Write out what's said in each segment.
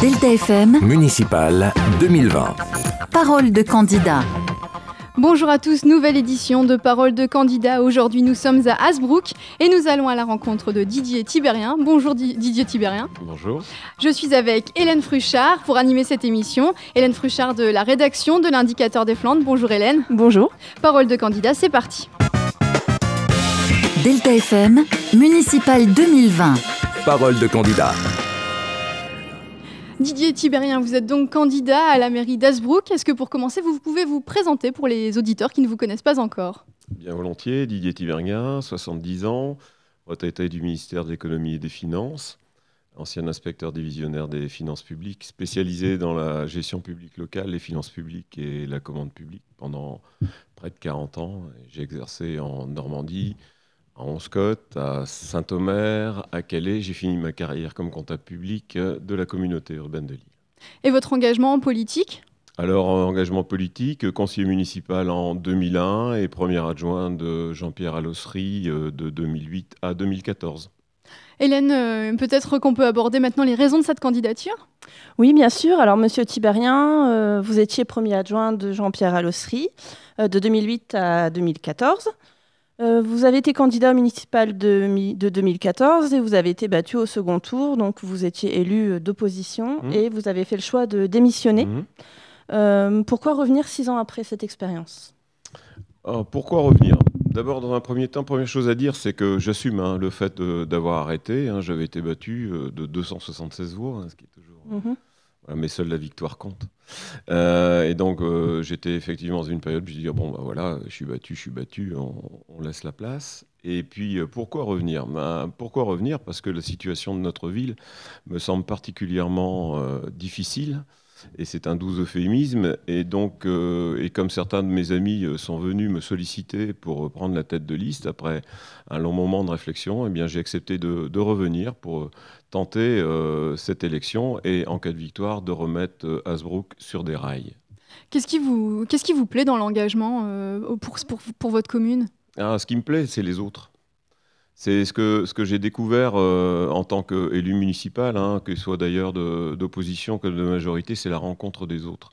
Delta FM Municipal 2020. Parole de candidat. Bonjour à tous, nouvelle édition de Parole de candidat. Aujourd'hui, nous sommes à Hazebrouck et nous allons à la rencontre de Didier Thibérien. Bonjour Didier Thibérien. Bonjour. Je suis avec Hélène Fruchard pour animer cette émission. Hélène Fruchard de la rédaction de l'Indicateur des Flandres. Bonjour Hélène. Bonjour. Parole de candidat, c'est parti. Delta FM Municipal 2020. Parole de candidat. Didier Thibérien, vous êtes donc candidat à la mairie d'Hazebrouck. Est-ce que pour commencer, vous pouvez vous présenter pour les auditeurs qui ne vous connaissent pas encore ? Bien volontiers, Didier Thibérien, 70 ans, retraité du ministère de l'économie et des finances, ancien inspecteur divisionnaire des finances publiques, spécialisé dans la gestion publique locale, les finances publiques et la commande publique pendant près de 40 ans. J'ai exercé en Normandie, à Onscott, à Saint-Omer, à Calais. J'ai fini ma carrière comme comptable public de la communauté urbaine de Lille. Et votre engagement en politique ? Alors, engagement politique, conseiller municipal en 2001 et premier adjoint de Jean-Pierre Allossery de 2008 à 2014. Hélène, peut-être qu'on peut aborder maintenant les raisons de cette candidature ? Oui, bien sûr. Alors, Monsieur Thibérien, vous étiez premier adjoint de Jean-Pierre Allossery de 2008 à 2014. Vous avez été candidat au municipal de 2014 et vous avez été battu au second tour. Donc, vous étiez élu d'opposition et vous avez fait le choix de démissionner. Pourquoi revenir 6 ans après cette expérience ? Pourquoi revenir ? D'abord, dans un premier temps, première chose à dire, c'est que j'assume le fait d'avoir arrêté. J'avais été battu de 276 voix, ce qui est toujours... Voilà, mais seule la victoire compte. Et donc, j'étais effectivement dans une période où je me dis, bon, bah voilà, je suis battu, on laisse la place. Et puis, pourquoi revenir ? Pourquoi revenir ? Parce que la situation de notre ville me semble particulièrement difficile. Et c'est un doux euphémisme. Et donc, et comme certains de mes amis sont venus me solliciter pour prendre la tête de liste, après un long moment de réflexion, eh bien, j'ai accepté de revenir pour tenter cette élection et, en cas de victoire, de remettre Hazebrouck sur des rails. Qu'est-ce qui vous plaît dans l'engagement pour votre commune ? Ce qui me plaît, c'est les autres. C'est ce que j'ai découvert en tant qu'élu municipal, que ce soit d'ailleurs d'opposition que de majorité, c'est la rencontre des autres.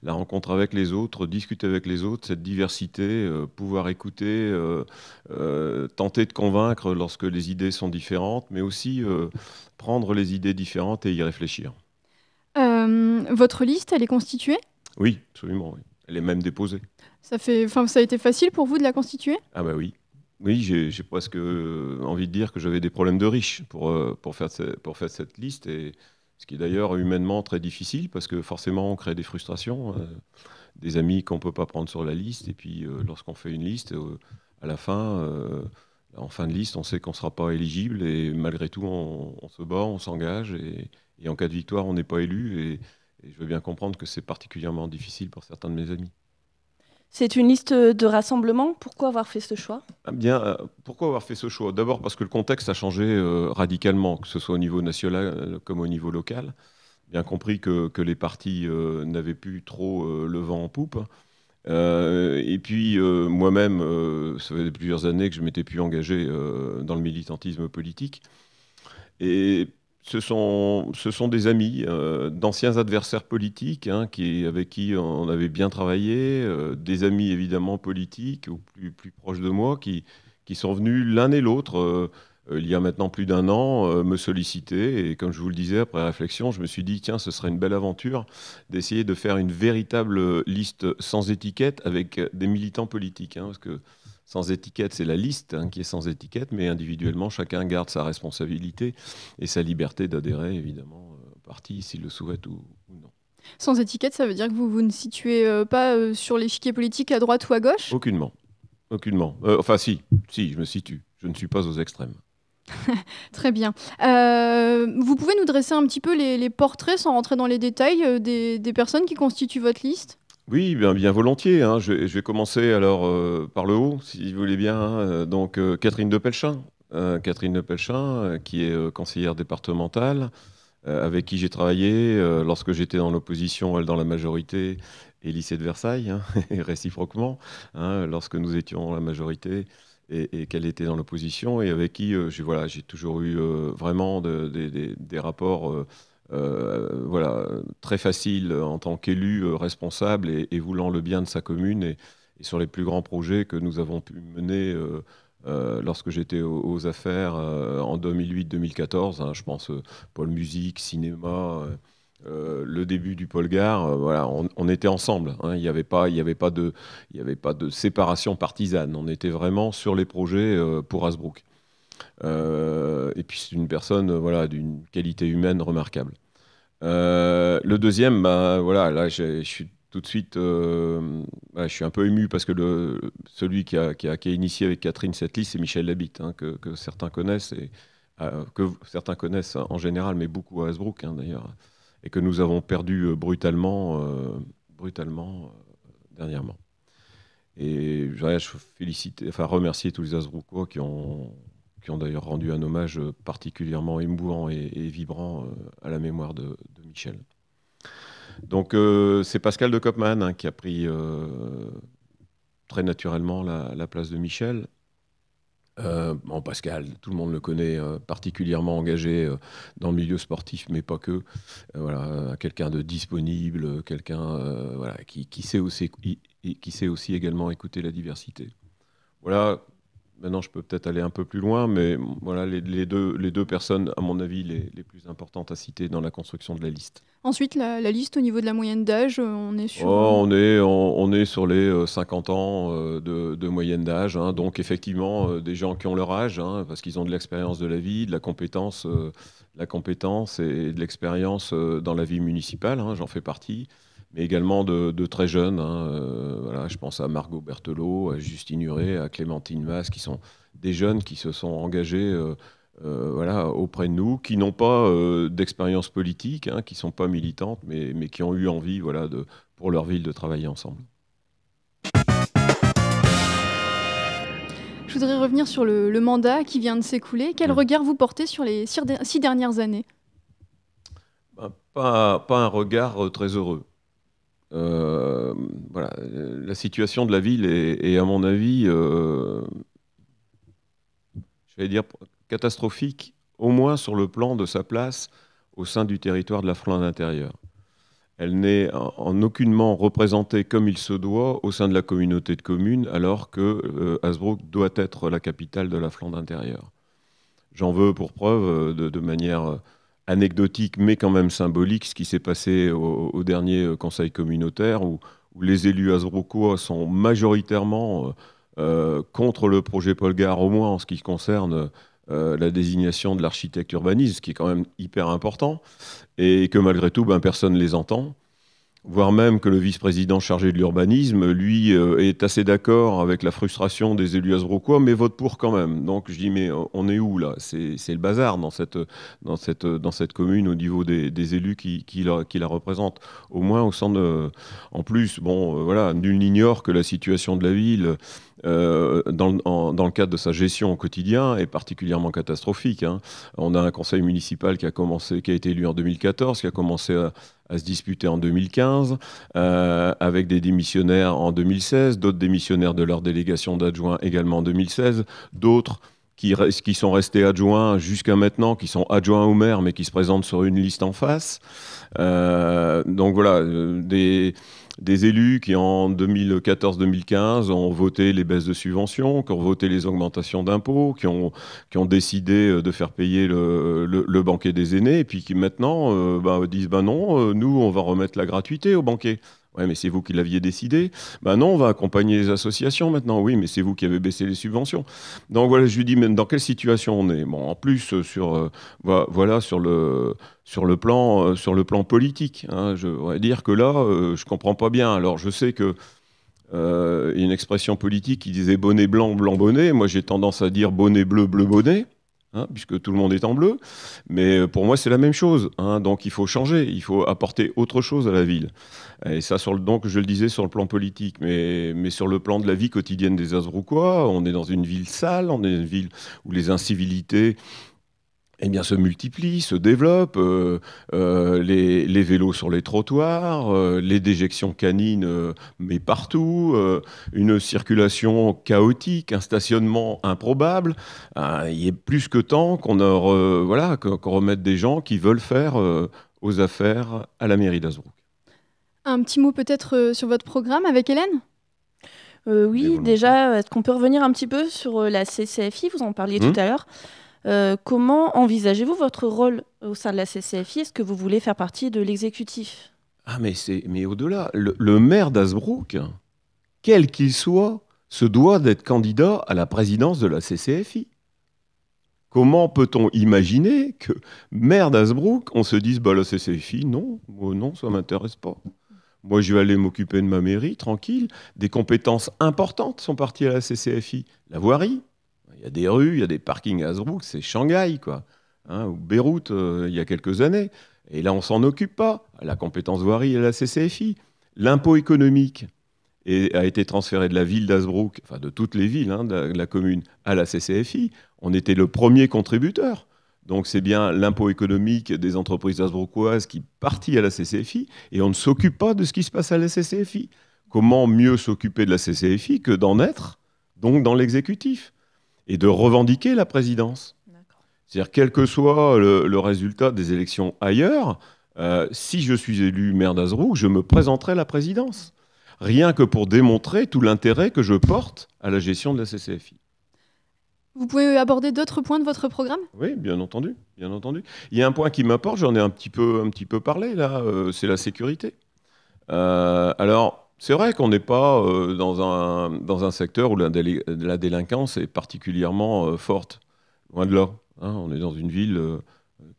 La rencontre avec les autres, discuter avec les autres, cette diversité, pouvoir écouter, tenter de convaincre lorsque les idées sont différentes, mais aussi prendre les idées différentes et y réfléchir. Votre liste, elle est constituée ? Oui, absolument. Oui. Elle est même déposée. Ça a été facile pour vous de la constituer ? Ah bah oui. Oui, j'ai presque envie de dire que j'avais des problèmes de riches pour faire cette liste, et ce qui est d'ailleurs humainement très difficile parce que forcément on crée des frustrations, des amis qu'on ne peut pas prendre sur la liste, et puis lorsqu'on fait une liste, à la fin, en fin de liste, on sait qu'on ne sera pas éligible et malgré tout on se bat, on s'engage, et en cas de victoire on n'est pas élu, et je veux bien comprendre que c'est particulièrement difficile pour certains de mes amis. C'est une liste de rassemblement. Pourquoi avoir fait ce choix ? Pourquoi avoir fait ce choix ? D'abord parce que le contexte a changé radicalement, que ce soit au niveau national comme au niveau local. Bien compris que les partis n'avaient plus trop le vent en poupe. Et puis moi-même, ça fait plusieurs années que je ne m'étais plus engagé dans le militantisme politique. Et ce sont des amis, d'anciens adversaires politiques, avec qui on avait bien travaillé, des amis évidemment politiques ou plus proches de moi, qui sont venus l'un et l'autre, il y a maintenant plus d'1 an, me solliciter. Et comme je vous le disais, après réflexion, je me suis dit, tiens, ce serait une belle aventure d'essayer de faire une véritable liste sans étiquette avec des militants politiques, parce que sans étiquette, c'est la liste qui est sans étiquette, mais individuellement, chacun garde sa responsabilité et sa liberté d'adhérer, évidemment, au parti, s'il le souhaite ou non. Sans étiquette, ça veut dire que vous ne situez pas sur l'échiquier politique à droite ou à gauche ? Aucunement. Si, je me situe. Je ne suis pas aux extrêmes. Très bien. Vous pouvez nous dresser un petit peu les portraits, sans rentrer dans les détails, des personnes qui constituent votre liste ? Oui, bien volontiers. Je vais commencer alors par le haut, si vous voulez bien. Donc Catherine de Pelchin. Qui est conseillère départementale, avec qui j'ai travaillé lorsque j'étais dans l'opposition, elle dans la majorité, et lycée de Versailles, et réciproquement, lorsque nous étions dans la majorité et qu'elle était dans l'opposition, et avec qui j'ai toujours eu vraiment des rapports voilà, très facile en tant qu'élu responsable et voulant le bien de sa commune. Et sur les plus grands projets que nous avons pu mener lorsque j'étais aux affaires en 2008-2014, hein, je pense pôle musique, cinéma, le début du pôle gare, voilà, on était ensemble. Hein, il n'y avait pas de séparation partisane. On était vraiment sur les projets pour Hasbrouck. Et puis c'est une personne voilà, d'une qualité humaine remarquable. Le deuxième, ben, voilà, là je suis tout de suite, je suis un peu ému parce que celui qui a initié avec Catherine cette liste, c'est Michel Labitte, hein, que certains connaissent, que certains connaissent en général, mais beaucoup à Hasbrouck hein, d'ailleurs, et que nous avons perdu brutalement dernièrement. Et je remercier tous les Hasbrouckois qui ont d'ailleurs rendu un hommage particulièrement émouvant et vibrant à la mémoire de Michel. Donc c'est Pascal de Kopman hein, qui a pris très naturellement la place de Michel. Pascal, tout le monde le connaît, particulièrement engagé dans le milieu sportif, mais pas que. Voilà, quelqu'un de disponible, quelqu'un voilà, qui sait aussi également écouter la diversité. Voilà. Maintenant, je peux peut-être aller un peu plus loin, mais voilà les deux personnes, à mon avis, les plus importantes à citer dans la construction de la liste. Ensuite, la liste au niveau de la moyenne d'âge, on est sur... on est sur les 50 ans de moyenne d'âge, hein, donc effectivement des gens qui ont leur âge, hein, parce qu'ils ont de l'expérience de la vie, de la compétence et de l'expérience dans la vie municipale, hein, j'en fais partie. Mais également de très jeunes. Hein, voilà, je pense à Margot Berthelot, à Justine Huré, à Clémentine Mas, qui sont des jeunes qui se sont engagés voilà, auprès de nous, qui n'ont pas d'expérience politique, hein, qui ne sont pas militantes, mais qui ont eu envie voilà, pour leur ville de travailler ensemble. Je voudrais revenir sur le mandat qui vient de s'écouler. Quel regard vous portez sur les 6 dernières années ? Pas un regard très heureux. Voilà, la situation de la ville est à mon avis, je vais dire catastrophique, au moins sur le plan de sa place au sein du territoire de la Flandre intérieure. Elle n'est en aucunement représentée comme il se doit au sein de la communauté de communes, alors que Hasbrouck doit être la capitale de la Flandre intérieure. J'en veux pour preuve de manière anecdotique mais quand même symbolique ce qui s'est passé au dernier conseil communautaire où les élus hasbrouckois sont majoritairement contre le projet Pôle Gare, au moins en ce qui concerne la désignation de l'architecte urbaniste, ce qui est quand même hyper important, et que malgré tout personne ne les entend. Voire même que le vice-président chargé de l'urbanisme, lui, est assez d'accord avec la frustration des élus hasbrouckois, mais vote pour quand même. Donc je dis, mais on est où là ? C'est le bazar dans cette commune au niveau des élus qui la représentent. Au moins au sein de... En plus, voilà, nul n'ignore que la situation de la ville, dans le cadre de sa gestion au quotidien, est particulièrement catastrophique. Hein. On a un conseil municipal qui a été élu en 2014, qui a commencé à se disputer en 2015, avec des démissionnaires en 2016, d'autres démissionnaires de leur délégation d'adjoints également en 2016, d'autres qui sont restés adjoints jusqu'à maintenant, qui sont adjoints au maire, mais qui se présentent sur une liste en face. Donc voilà, des élus qui en 2014-2015 ont voté les baisses de subventions, qui ont voté les augmentations d'impôts, qui ont décidé de faire payer le banquet des aînés, et puis qui maintenant disent non, nous on va remettre la gratuité au banquet. Ouais, mais c'est vous qui l'aviez décidé. Non, on va accompagner les associations maintenant. Oui, mais c'est vous qui avez baissé les subventions. Donc voilà, je lui dis, mais dans quelle situation on est ? Bon, en plus, sur le plan politique, hein, je voudrais dire que là, je comprends pas bien. Alors, je sais que y a une expression politique qui disait bonnet blanc, blanc bonnet. Moi, j'ai tendance à dire bonnet bleu, bleu bonnet. Hein, puisque tout le monde est en bleu, mais pour moi c'est la même chose, hein, donc il faut changer, il faut apporter autre chose à la ville. Et ça, donc je le disais sur le plan politique, mais sur le plan de la vie quotidienne des Hasbrouckois, on est dans une ville sale, on est dans une ville où les incivilités se multiplient, se développent, les vélos sur les trottoirs, les déjections canines, mais partout, une circulation chaotique, un stationnement improbable. Il est plus que temps qu'on remette des gens qui veulent faire aux affaires à la mairie d'Hazebrouck. Un petit mot peut-être sur votre programme avec Hélène ? Oui, déjà, est-ce qu'on peut revenir un petit peu sur la CCFI ? Vous en parliez tout à l'heure. Comment envisagez-vous votre rôle au sein de la CCFI ? Est-ce que vous voulez faire partie de l'exécutif ? Ah, mais au-delà, le maire d'Hazebrouck, quel qu'il soit, se doit d'être candidat à la présidence de la CCFI. Comment peut-on imaginer que, maire d'Hazebrouck, on se dise la CCFI, non, ça ne m'intéresse pas. Moi, je vais aller m'occuper de ma mairie, tranquille. Des compétences importantes sont parties à la CCFI. La voirie, il y a des rues, il y a des parkings à Hazebrouck, c'est Shanghai, quoi. Ou Beyrouth, il y a quelques années. Et là, on ne s'en occupe pas. La compétence voirie à la CCFI. L'impôt économique a été transféré de la ville d'Hazebrouck, enfin de toutes les villes de la commune, à la CCFI. On était le premier contributeur. Donc c'est bien l'impôt économique des entreprises hazebrouckoises qui partit à la CCFI et on ne s'occupe pas de ce qui se passe à la CCFI. Comment mieux s'occuper de la CCFI que d'en être, donc dans l'exécutif, et de revendiquer la présidence. C'est-à-dire quel que soit le résultat des élections ailleurs, si je suis élu maire d'Hazebrouck, je me présenterai à la présidence. Rien que pour démontrer tout l'intérêt que je porte à la gestion de la CCFI. Vous pouvez aborder d'autres points de votre programme ? Oui, bien entendu, bien entendu. Il y a un point qui m'importe, j'en ai un petit peu parlé là, c'est la sécurité. Alors, c'est vrai qu'on n'est pas dans un secteur où la délinquance est particulièrement forte. Loin de là. On est dans une ville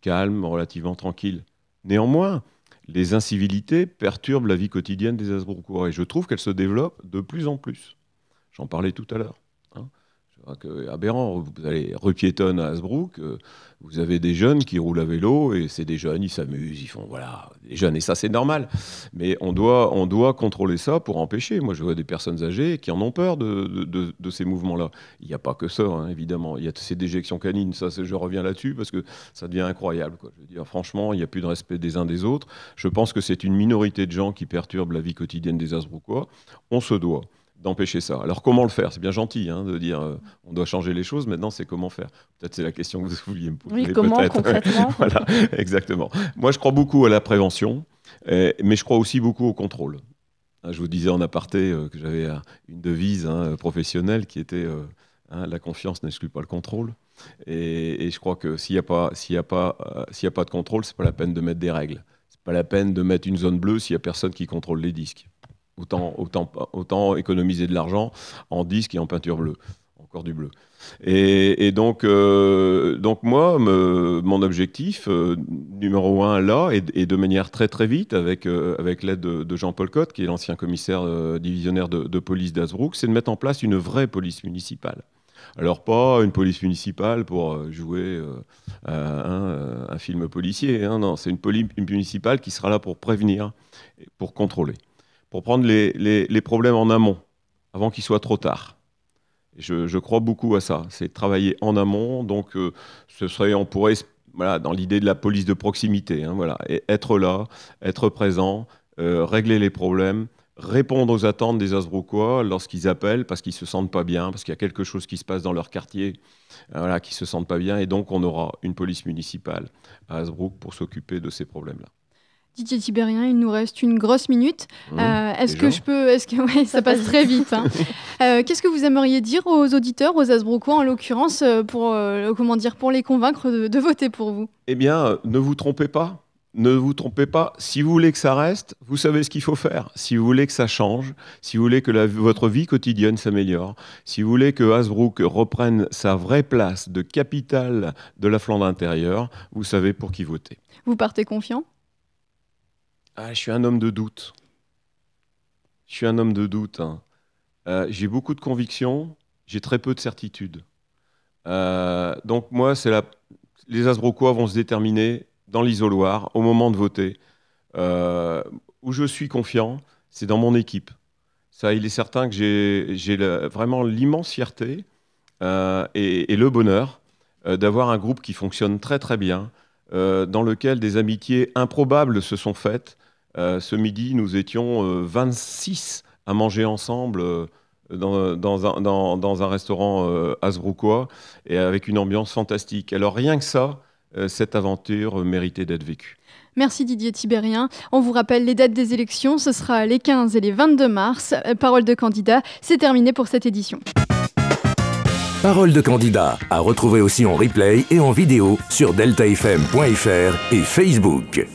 calme, relativement tranquille. Néanmoins, les incivilités perturbent la vie quotidienne des Hazebrouckois et je trouve qu'elles se développent de plus en plus. J'en parlais tout à l'heure. Aberrant, vous allez rue piétonne à Hazebrouck, vous avez des jeunes qui roulent à vélo et c'est des jeunes, ils s'amusent, ils font voilà, des jeunes et ça c'est normal. Mais on doit contrôler ça pour empêcher. Moi je vois des personnes âgées qui en ont peur de ces mouvements-là. Il n'y a pas que ça, évidemment. Il y a ces déjections canines, ça je reviens là-dessus parce que ça devient incroyable, quoi. Je veux dire, franchement, il n'y a plus de respect des uns des autres. Je pense que c'est une minorité de gens qui perturbent la vie quotidienne des Hazebrouckois. On se doit d'empêcher ça. Alors comment le faire ? C'est bien gentil de dire on doit changer les choses, maintenant c'est comment faire. Peut-être c'est la question que vous vouliez me poser. Oui, comment concrètement ? Voilà, exactement. Moi je crois beaucoup à la prévention, mais je crois aussi beaucoup au contrôle. Je vous disais en aparté que j'avais une devise professionnelle qui était la confiance n'exclut pas le contrôle. Et je crois que s'il n'y a pas de contrôle, c'est pas la peine de mettre des règles. C'est pas la peine de mettre une zone bleue s'il n'y a personne qui contrôle les disques. Autant économiser de l'argent en disque et en peinture bleue, encore du bleu. Et donc moi, mon objectif numéro 1 là, et de manière très très vite, avec l'aide de Jean-Paul Cotte, qui est l'ancien commissaire divisionnaire de police d'Hazebrouck, c'est de mettre en place une vraie police municipale. Alors pas une police municipale pour jouer un film policier, non, c'est une police municipale qui sera là pour prévenir, pour contrôler. Pour prendre les problèmes en amont, avant qu'il soit trop tard. Je crois beaucoup à ça, c'est travailler en amont, donc on pourrait, dans l'idée de la police de proximité, et être là, être présent, régler les problèmes, répondre aux attentes des Hazebrouckois lorsqu'ils appellent parce qu'ils ne se sentent pas bien, parce qu'il y a quelque chose qui se passe dans leur quartier, qu'ils ne se sentent pas bien, et donc on aura une police municipale à Hazebrouck pour s'occuper de ces problèmes-là. Didier Thibérien, il nous reste une grosse minute. Ça passe très vite. Qu'est-ce que vous aimeriez dire aux auditeurs, aux Hazebrouckois en l'occurrence, pour les convaincre de voter pour vous ? Eh bien, ne vous trompez pas. Ne vous trompez pas. Si vous voulez que ça reste, vous savez ce qu'il faut faire. Si vous voulez que ça change, si vous voulez que votre vie quotidienne s'améliore, si vous voulez que Hazebrouck reprenne sa vraie place de capitale de la Flandre intérieure, vous savez pour qui voter. Vous partez confiant ? Je suis un homme de doute. J'ai beaucoup de convictions, j'ai très peu de certitudes. Donc moi, les Hazebrouckois vont se déterminer dans l'isoloir, au moment de voter. Où je suis confiant, c'est dans mon équipe. Ça, il est certain que j'ai vraiment l'immense fierté et le bonheur d'avoir un groupe qui fonctionne très très bien, dans lequel des amitiés improbables se sont faites. Ce midi, nous étions 26 à manger ensemble dans un restaurant hazebrouckois et avec une ambiance fantastique. Alors rien que ça, cette aventure méritait d'être vécue. Merci Didier Thibérien. On vous rappelle les dates des élections, ce sera les 15 et les 22 mars. Parole de candidat, c'est terminé pour cette édition. Parole de candidat à retrouver aussi en replay et en vidéo sur deltafm.fr et Facebook.